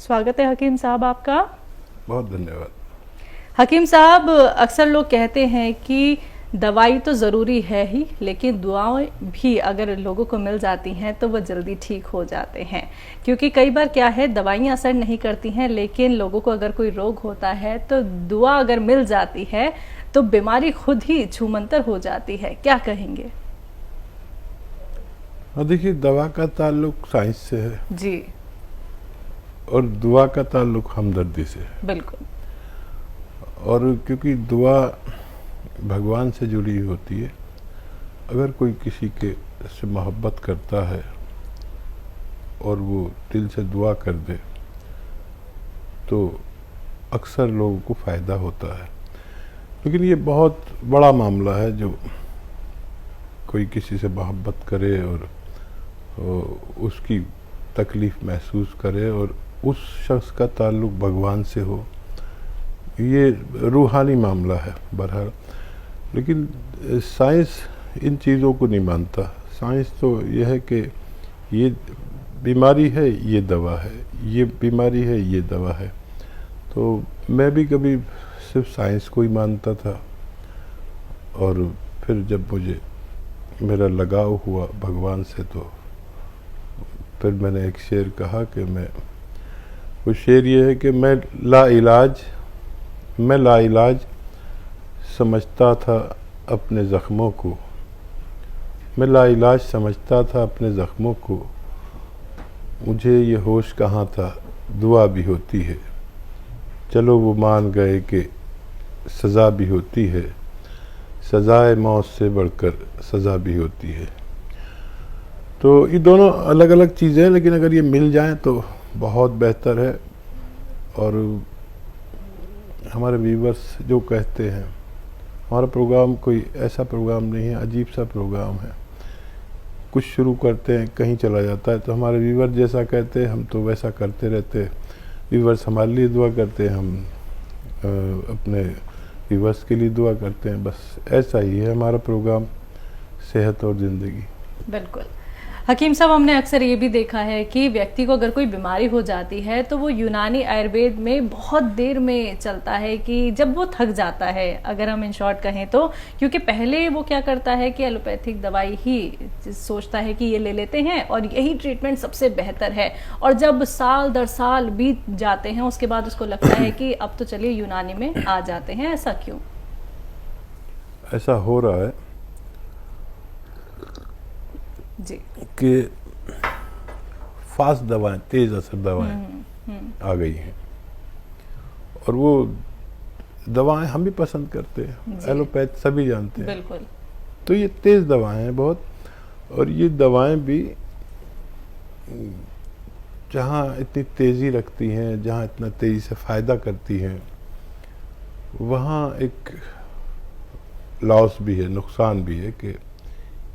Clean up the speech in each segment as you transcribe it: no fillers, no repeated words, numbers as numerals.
स्वागत है हकीम साहब आपका। बहुत धन्यवाद। हकीम साहब, अक्सर लोग कहते हैं कि दवाई तो ज़रूरी है ही, लेकिन दुआएं भी अगर लोगों को मिल जाती हैं तो वो जल्दी ठीक हो जाते हैं। क्योंकि कई बार क्या है, दवाइयाँ असर नहीं करती हैं, लेकिन लोगों को अगर कोई रोग होता है तो दुआ अगर मिल जाती है तो बीमारी खुद ही छूमंतर हो जाती है। क्या कहेंगे? देखिए, दवा का ताल्लुक साइंस से है जी, और दुआ का ताल्लुक हमदर्दी से है। बिल्कुल। और क्योंकि दुआ भगवान से जुड़ी होती है, अगर कोई किसी के से मोहब्बत करता है और वो दिल से दुआ कर दे तो अक्सर लोगों को फ़ायदा होता है। लेकिन ये बहुत बड़ा मामला है, जो कोई किसी से मोहब्बत करे और उसकी तकलीफ़ महसूस करे और उस शख्स का ताल्लुक भगवान से हो, ये रूहानी मामला है बहरहाल। लेकिन साइंस इन चीज़ों को नहीं मानता। साइंस तो यह है कि ये बीमारी है, ये दवा है, ये बीमारी है, ये दवा है। तो मैं भी कभी सिर्फ साइंस को ही मानता था, और फिर जब मुझे मेरा लगाव हुआ भगवान से तो फिर मैंने एक शेर कहा कि वो शेर ये है कि मैं लाइलाज समझता था अपने ज़ख्मों को, मैं लाइलाज समझता था अपने ज़ख्मों को, मुझे ये होश कहाँ था दुआ भी होती है, चलो वो मान गए कि सज़ा भी होती है, सज़ाए मौत से बढ़कर सज़ा भी होती है। तो ये दोनों अलग अलग चीज़ें हैं, लेकिन अगर ये मिल जाएं तो बहुत बेहतर है। और हमारे व्यूवर्स जो कहते हैं, हमारा प्रोग्राम कोई ऐसा प्रोग्राम नहीं है, अजीब सा प्रोग्राम है। कुछ शुरू करते हैं, कहीं चला जाता है, तो हमारे व्यूवर जैसा कहते हैं हम तो वैसा करते रहते हैं। व्यूवर्स हमारे लिए दुआ करते हैं, हम अपने व्यूवर्स के लिए दुआ करते हैं। बस ऐसा ही है हमारा प्रोग्राम, सेहत और ज़िंदगी। बिल्कुल। हकीम साहब, हमने अक्सर ये भी देखा है कि व्यक्ति को अगर कोई बीमारी हो जाती है तो वो यूनानी आयुर्वेद में बहुत देर में चलता है, कि जब वो थक जाता है, अगर हम इन शॉर्ट कहें तो। क्योंकि पहले वो क्या करता है कि एलोपैथिक दवाई ही सोचता है कि ये ले लेते हैं और यही ट्रीटमेंट सबसे बेहतर है, और जब साल दर साल बीत जाते हैं उसके बाद उसको लगता है कि अब तो चलिए यूनानी में आ जाते हैं। ऐसा क्यों? ऐसा हो रहा है जी, कि फास्ट दवाएं, तेज असर दवाएं आ गई हैं, और वो दवाएं हम भी पसंद करते हैं, एलोपैथ सभी जानते हैं। बिल्कुल। तो ये तेज दवाएं हैं बहुत, और ये दवाएं भी जहाँ इतनी तेज़ी रखती हैं, जहाँ इतना तेज़ी से फ़ायदा करती हैं, वहाँ एक लॉस भी है, नुकसान भी है कि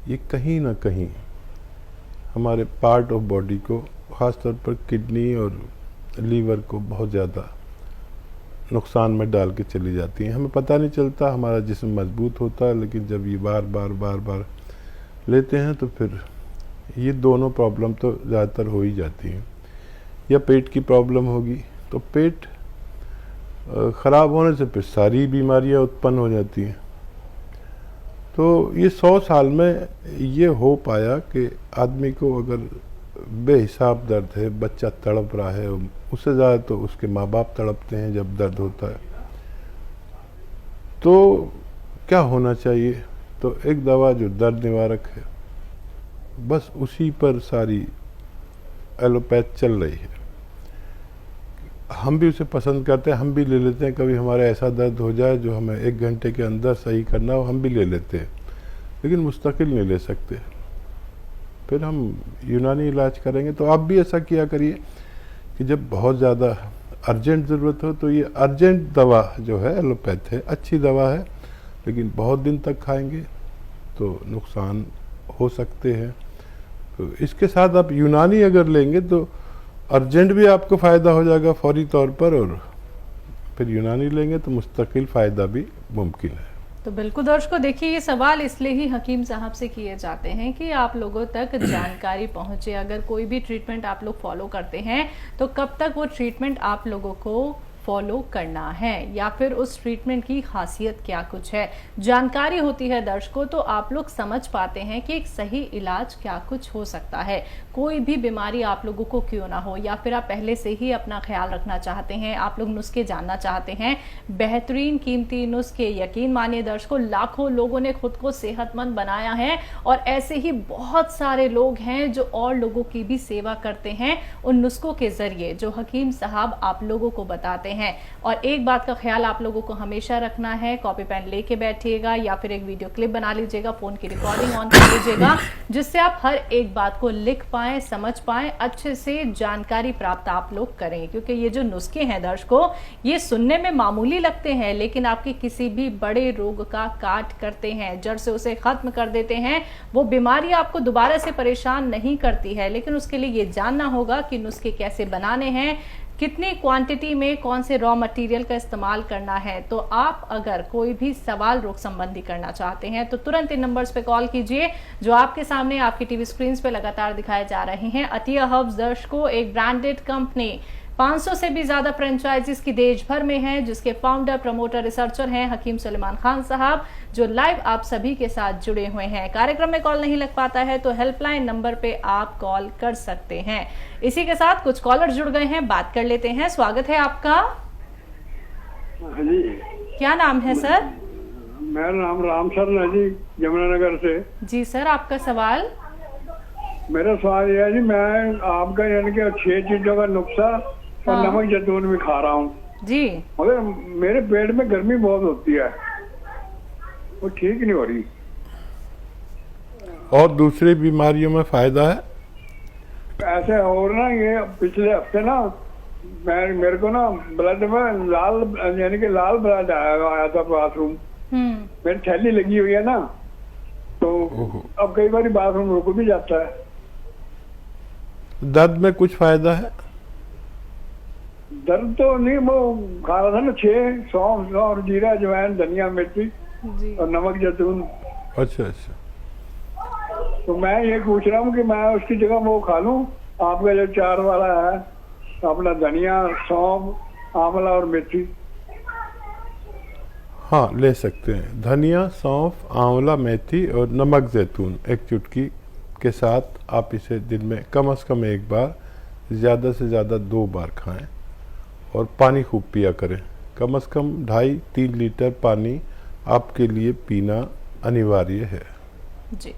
ये कहीं ना कहीं हमारे पार्ट ऑफ बॉडी को, ख़ासतौर पर किडनी और लीवर को बहुत ज़्यादा नुकसान में डाल के चली जाती हैं। हमें पता नहीं चलता, हमारा जिस्म मजबूत होता है, लेकिन जब ये बार बार लेते हैं तो फिर ये दोनों प्रॉब्लम तो ज़्यादातर हो ही जाती हैं। या पेट की प्रॉब्लम होगी तो पेट ख़राब होने से फिर सारी बीमारियां उत्पन्न हो जाती हैं। तो ये 100 साल में ये हो पाया कि आदमी को अगर बेहिसाब दर्द है, बच्चा तड़प रहा है, उससे ज़्यादा तो उसके माँ बाप तड़पते हैं जब दर्द होता है, तो क्या होना चाहिए? तो एक दवा जो दर्द निवारक है, बस उसी पर सारी एलोपैथ चल रही है। हम भी उसे पसंद करते हैं, हम भी ले लेते हैं। कभी हमारा ऐसा दर्द हो जाए जो हमें 1 घंटे के अंदर सही करना हो, हम भी ले लेते हैं, लेकिन मुस्तकिल नहीं ले सकते। फिर हम यूनानी इलाज करेंगे। तो आप भी ऐसा किया करिए कि जब बहुत ज़्यादा अर्जेंट ज़रूरत हो तो ये अर्जेंट दवा जो है एलोपैथ है, अच्छी दवा है, लेकिन बहुत दिन तक खाएंगे तो नुकसान हो सकते हैं। तो इसके साथ आप यूनानी अगर लेंगे तो अर्जेंट भी आपको फ़ायदा हो जाएगा फौरी तौर पर, और फिर यूनानी लेंगे तो मुस्तकिल फ़ायदा भी मुमकिन है। तो बिल्कुल दर्शकों, देखिए ये सवाल इसलिए ही हकीम साहब से किए जाते हैं कि आप लोगों तक जानकारी पहुंचे। अगर कोई भी ट्रीटमेंट आप लोग फॉलो करते हैं तो कब तक वो ट्रीटमेंट आप लोगों को फॉलो करना है, या फिर उस ट्रीटमेंट की खासियत क्या कुछ है, जानकारी होती है दर्शकों तो आप लोग समझ पाते हैं कि एक सही इलाज क्या कुछ हो सकता है। कोई भी बीमारी आप लोगों को क्यों ना हो, या फिर आप पहले से ही अपना ख्याल रखना चाहते हैं, आप लोग नुस्खे जानना चाहते हैं, बेहतरीन कीमती नुस्खे, यकीन मानिए दर्शकों लाखों लोगों ने खुद को सेहतमंद बनाया है और ऐसे ही बहुत सारे लोग हैं जो और लोगों की भी सेवा करते हैं उन नुस्खों के जरिए जो हकीम साहब आप लोगों को बताते हैं। और एक बात का ख्याल आप लोगों को हमेशा रखना है, कॉपी पेन लेके बैठिएगा या फिर एक वीडियो क्लिप बना लीजिएगा, फोन की रिकॉर्डिंग ऑन कर लीजिएगा, जिससे आप हर एक बात को लिख पाए, समझ पाए, अच्छे से जानकारी प्राप्त आप लोग करें। क्योंकि ये जो नुस्खे हैं दर्शकों, ये सुनने में मामूली लगते हैं लेकिन आपके किसी भी बड़े रोग का काट करते हैं, जड़ से उसे खत्म कर देते हैं। वो बीमारी आपको दोबारा से परेशान नहीं करती है, लेकिन उसके लिए ये जानना होगा कि नुस्खे कैसे बनाने हैं, कितनी क्वांटिटी में कौन से रॉ मटेरियल का इस्तेमाल करना है। तो आप अगर कोई भी सवाल रोग संबंधी करना चाहते हैं तो तुरंत इन नंबर्स पे कॉल कीजिए जो आपके सामने आपकी टीवी स्क्रीन पे लगातार दिखाए जा रहे हैं। अतिया हर्ब्स दर्शकों एक ब्रांडेड कंपनी, 500 से भी ज्यादा फ्रेंचाइजीज की देश भर में है, जिसके फाउंडर, प्रमोटर, रिसर्चर हैं हकीम सुलेमान खान साहब, जो लाइव आप सभी के साथ जुड़े हुए हैं। कार्यक्रम में कॉल नहीं लग पाता है तो हेल्पलाइन नंबर पे आप कॉल कर सकते हैं। इसी के साथ कुछ कॉलर जुड़ गए हैं, बात कर लेते हैं। स्वागत है आपका। हाँ जी, क्या नाम है सर? मेरा नाम राम शरण है जी, यमुनानगर से। जी सर, आपका सवाल? मेरा सवाल यह है जी, मैं आपका यानी कि 6 चीजों का नुस्खा और हाँ। नमक जैतून भी खा रहा हूँ, जी। मगर मेरे पेट में गर्मी बहुत होती है, वो ठीक नहीं हो रही। और दूसरी बीमारियों में फायदा है? ऐसे और ना, ये पिछले हफ्ते ना मेरे को ना ब्लड में लाल यानी कि लाल ब्लड आया था बाथरूम। मेरी थैली लगी हुई है ना, तो ओहो। अब कई बार बाथरूम रुक भी जाता है। दर्द में कुछ फायदा है? दर्द तो नहीं, वो खा रहा था ना 6 सौंफ और जीरा, अजवाइन, धनिया, मिर्ची जी। और नमक जैतून। अच्छा अच्छा। तो मैं ये पूछ रहा हूँ कि मैं उसकी जगह वो खा लूँ आपका जो 4 वाला है, अपना धनिया, सौंफ, आंवला और मेथी। हाँ, ले सकते हैं। धनिया, सौंफ, आंवला, मेथी और नमक जैतून एक चुटकी के साथ आप इसे दिन में कम से कम 1 बार, ज़्यादा से ज़्यादा 2 बार खाएं और पानी खूब पिया करें। कम से कम 2.5-3 लीटर पानी आपके लिए पीना अनिवार्य है। जी,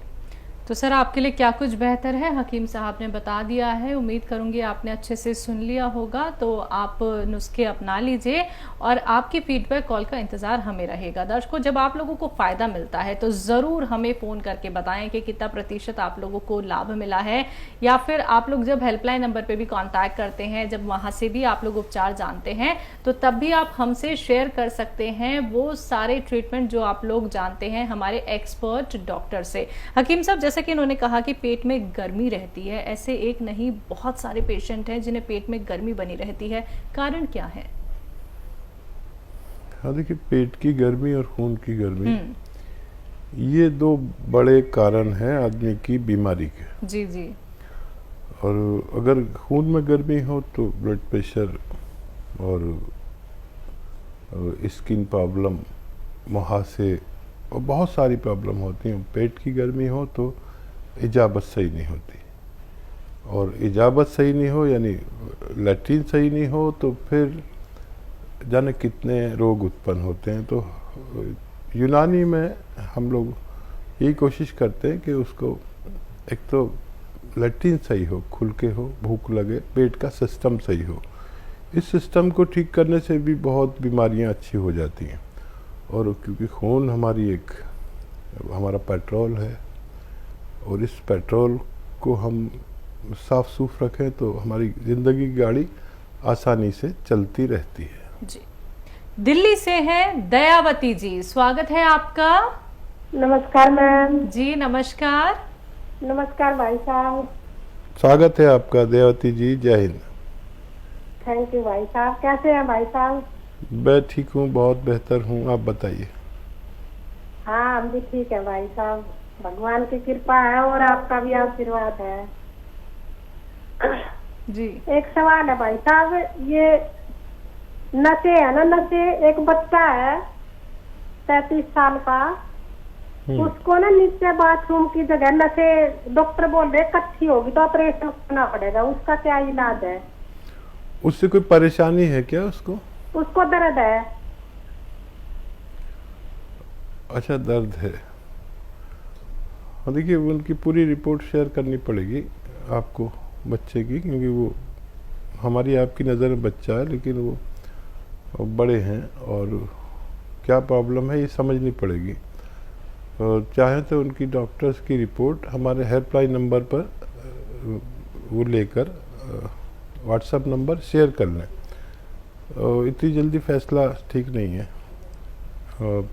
तो सर आपके लिए क्या कुछ बेहतर है हकीम साहब ने बता दिया है। उम्मीद करूंगी आपने अच्छे से सुन लिया होगा, तो आप नुस्खे अपना लीजिए और आपकी फीडबैक कॉल का इंतजार हमें रहेगा। दर्शकों, जब आप लोगों को फायदा मिलता है तो जरूर हमें फोन करके बताएं कि कितना प्रतिशत आप लोगों को लाभ मिला है, या फिर आप लोग जब हेल्पलाइन नंबर पे भी कांटेक्ट करते हैं, जब वहां से भी आप लोग उपचार जानते हैं, तो तब भी आप हमसे शेयर कर सकते हैं वो सारे ट्रीटमेंट जो आप लोग जानते हैं हमारे एक्सपर्ट डॉक्टर से। हकीम साहब, जैसे कि इन्होंने कहा कि पेट में गर्मी रहती है, ऐसे एक नहीं बहुत सारे पेशेंट हैं जिन्हें पेट में गर्मी बनी रहती है, कारण क्या है? हाँ, देखिए, पेट की गर्मी और खून की गर्मी, ये 2 बड़े कारण हैं आदमी की बीमारी के। जी जी। और अगर खून में गर्मी हो तो ब्लड प्रेशर और स्किन प्रॉब्लम, मुहासे और बहुत सारी प्रॉब्लम होती हैं। पेट की गर्मी हो तो इजाबत सही नहीं होती, और इजाबत सही नहीं हो यानी लैट्रिन सही नहीं हो तो फिर जाने कितने रोग उत्पन्न होते हैं। तो यूनानी में हम लोग यही कोशिश करते हैं कि उसको एक तो लैट्रिन सही हो, खुल के हो, भूख लगे, पेट का सिस्टम सही हो। इस सिस्टम को ठीक करने से भी बहुत बीमारियां अच्छी हो जाती हैं। और क्योंकि खून हमारा पेट्रोल है, और इस पेट्रोल को हम साफ सूफ रखें तो हमारी ज़िंदगी की गाड़ी आसानी से चलती रहती है। जी, दिल्ली से हैं दयावती जी, स्वागत है आपका। नमस्कार मैम। जी नमस्कार। नमस्कार भाई साहब। स्वागत है आपका दयावती जी, जय हिंद। थैंक यू भाई साहब। कैसे हैं भाई साहब? मैं ठीक हूँ, बहुत बेहतर हूँ, आप बताइए। हाँ, हम भी ठीक है भाई साहब, भगवान की कृपा है और आपका भी आशीर्वाद है। जी। एक सवाल है भाई साहब, ये नशे है ना, नशे, एक बच्चा है 33 साल का, उसको ना नीचे बाथरूम की जगह नशे, डॉक्टर बोल रहे कच्ची होगी तो ऑपरेशन करना पड़ेगा, उसका क्या इलाज है? उससे कोई परेशानी है क्या उसको? उसको दर्द है। अच्छा, दर्द है। हाँ, देखिए उनकी पूरी रिपोर्ट शेयर करनी पड़ेगी आपको बच्चे की, क्योंकि वो हमारी आपकी नज़र में बच्चा है लेकिन वो बड़े हैं और क्या प्रॉब्लम है ये समझनी पड़ेगी। और चाहे तो उनकी डॉक्टर्स की रिपोर्ट हमारे हेल्पलाइन नंबर पर वो लेकर व्हाट्सएप नंबर शेयर कर लें। इतनी जल्दी फैसला ठीक नहीं है,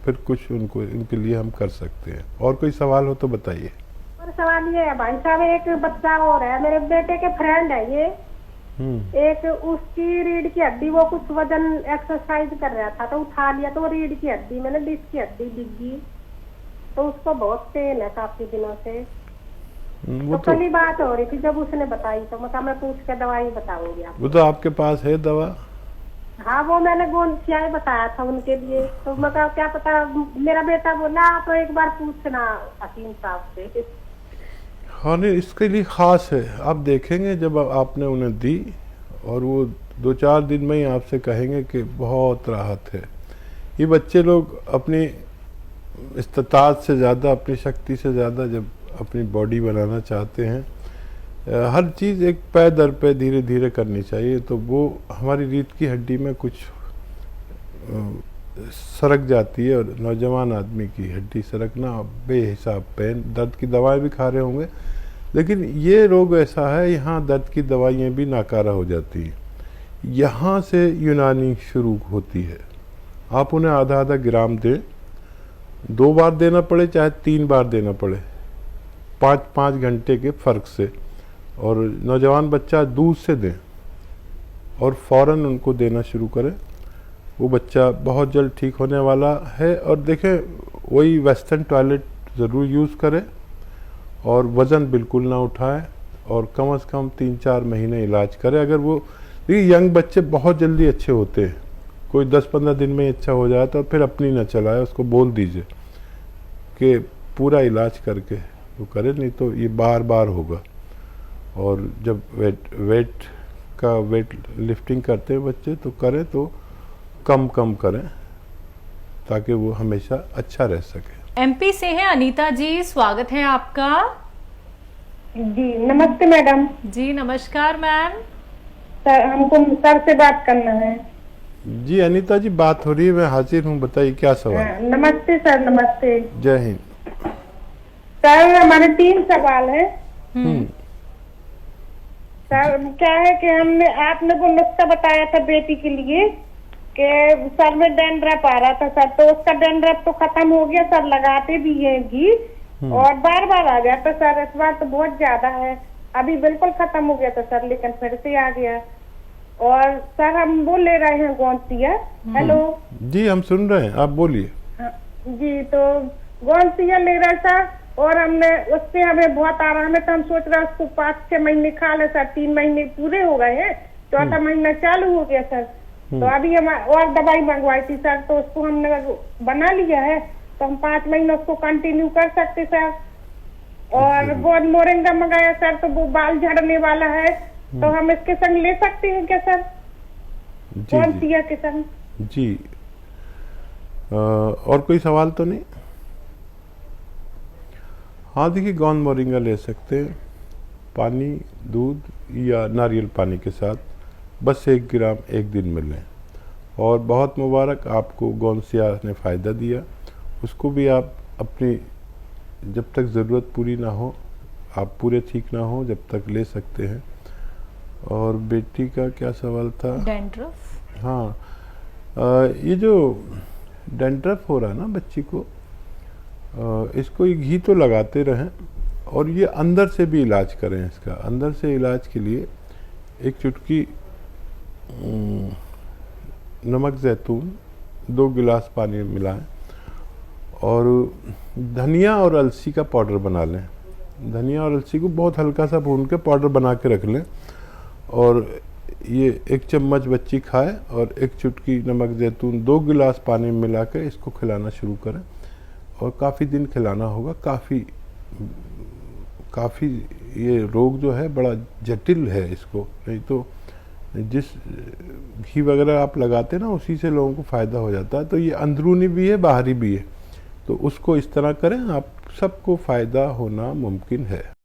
फिर कुछ उनको इनके लिए हम कर सकते हैं। और कोई सवाल हो तो बताइए। और सवाल ये है भाई साहब, एक बच्चा और है, मेरे बेटे के फ्रेंड है ये, एक उसकी रीढ़ की हड्डी, वो कुछ वजन एक्सरसाइज कर रहा था तो उठा लिया तो वो रीढ़ की हड्डी मैंने डिस्क की हड्डी डिग्गी, तो उसको बहुत पेन है काफी दिनों से। वो तो कल ही बात हो रही थी जब उसने बताई, तो मैं पूछ के दवाई बताऊंगी आपको। वो तो आपके पास है दवा? हाँ, वो मैंने गोंसिया बताया था उनके लिए, तो मैं कहा क्या पता, मेरा बेटा बोला आप एक बार पूछना हकीम साहब से। हाँ नहीं, इसके लिए ख़ास है, आप देखेंगे जब आपने उन्हें दी और वो 2-4 दिन में ही आपसे कहेंगे कि बहुत राहत है। ये बच्चे लोग अपनी इस्तात से ज़्यादा, अपनी शक्ति से ज़्यादा जब अपनी बॉडी बनाना चाहते हैं, हर चीज़ एक पैर दर पे धीरे धीरे करनी चाहिए। तो वो हमारी रीढ़ की हड्डी में कुछ सरक जाती है और नौजवान आदमी की हड्डी सरकना बेहिसाब पेन, दर्द की दवाएं भी खा रहे होंगे, लेकिन ये रोग ऐसा है यहाँ दर्द की दवाइयाँ भी नाकारा हो जाती हैं। यहाँ से यूनानी शुरू होती है। आप उन्हें आधा आधा ग्राम दें, 2 बार देना पड़े चाहे 3 बार देना पड़े, 5-5 घंटे के फ़र्क से। और नौजवान बच्चा दूध से दें और फ़ौरन उनको देना शुरू करें, वो बच्चा बहुत जल्द ठीक होने वाला है। और देखें, वही वेस्टर्न टॉयलेट ज़रूर यूज़ करें और वज़न बिल्कुल ना उठाएं और कम से कम 3-4 महीने इलाज करें। अगर वो, देखिए यंग बच्चे बहुत जल्दी अच्छे होते हैं, कोई 10-15 दिन में अच्छा हो जाए तो फिर अपनी ना चलाए, उसको बोल दीजिए कि पूरा इलाज करके वो करे, नहीं तो ये बार बार होगा। और जब वेट लिफ्टिंग करते हैं बच्चे तो करें तो कम करें ताकि वो हमेशा अच्छा रह सके। एमपी से है अनीता जी, स्वागत है आपका। जी नमस्ते मैडम। जी नमस्कार मैम। सर, हमको सर से बात करना है। जी अनीता जी, बात हो रही है, मैं हाजिर हूँ, बताइए क्या सवाल। नमस्ते सर। नमस्ते। जय हिंद। सर, हमारे 3 सवाल है। सर, क्या है कि आपने वो नुस्खा बताया था बेटी के लिए कि सर में डैंड्रफ आ रहा था सर, तो उसका डैंड्रफ तो खत्म हो गया सर, लगाते भी है घी और बार बार आ जाता सर, इस बार तो बहुत ज्यादा है, अभी बिल्कुल खत्म हो गया था सर लेकिन फिर से आ गया। और सर हम वो ले रहे हैं गोंसिया। हेलो जी, हम सुन रहे हैं, आप बोलिए। जी, तो गोंसिया ले रहे सर, और हमने उससे हमें बहुत आराम है, तो हम सोच रहे हैं उसको 5-6 महीने खा ले सर, 3 महीने पूरे हो गए हैं, 4था महीना चालू हो गया सर। तो अभी हम और दवाई मंगवाई थी सर, तो उसको हमने बना लिया है, तो हम 5 महीने उसको कंटिन्यू कर सकते सर। और वो मोरिंगा मंगाया सर, तो वो बाल झड़ने वाला है, तो हम इसके संग ले सकते हैं क्या सर? गोंसिया के संग। जी, और कोई सवाल तो नहीं? हाँ देखिए, गोंद मोरिंगा ले सकते हैं, पानी, दूध या नारियल पानी के साथ, बस 1 ग्राम 1 दिन में लें। और बहुत मुबारक, आपको गोंसिया ने फ़ायदा दिया, उसको भी आप अपनी जब तक ज़रूरत पूरी ना हो, आप पूरे ठीक ना हो, जब तक ले सकते हैं। और बेटी का क्या सवाल था? डैंड्रफ। हाँ, ये जो डैंड्रफ हो रहा है ना बच्ची को, इसको ये घी तो लगाते रहें और ये अंदर से भी इलाज करें। इसका अंदर से इलाज के लिए 1 चुटकी नमक ज़ैतून 2 गिलास पानी में मिलाएं और धनिया और अलसी का पाउडर बना लें। धनिया और अलसी को बहुत हल्का सा भून के पाउडर बना के रख लें, और ये 1 चम्मच बच्ची खाए और 1 चुटकी नमक जैतून 2 गिलास पानी में मिला के इसको खिलाना शुरू करें, और काफ़ी दिन खिलाना होगा। काफ़ी ये रोग जो है बड़ा जटिल है, इसको नहीं तो जिस घी वगैरह आप लगाते हैं ना उसी से लोगों को फ़ायदा हो जाता है। तो ये अंदरूनी भी है बाहरी भी है, तो उसको इस तरह करें, आप सबको फ़ायदा होना मुमकिन है।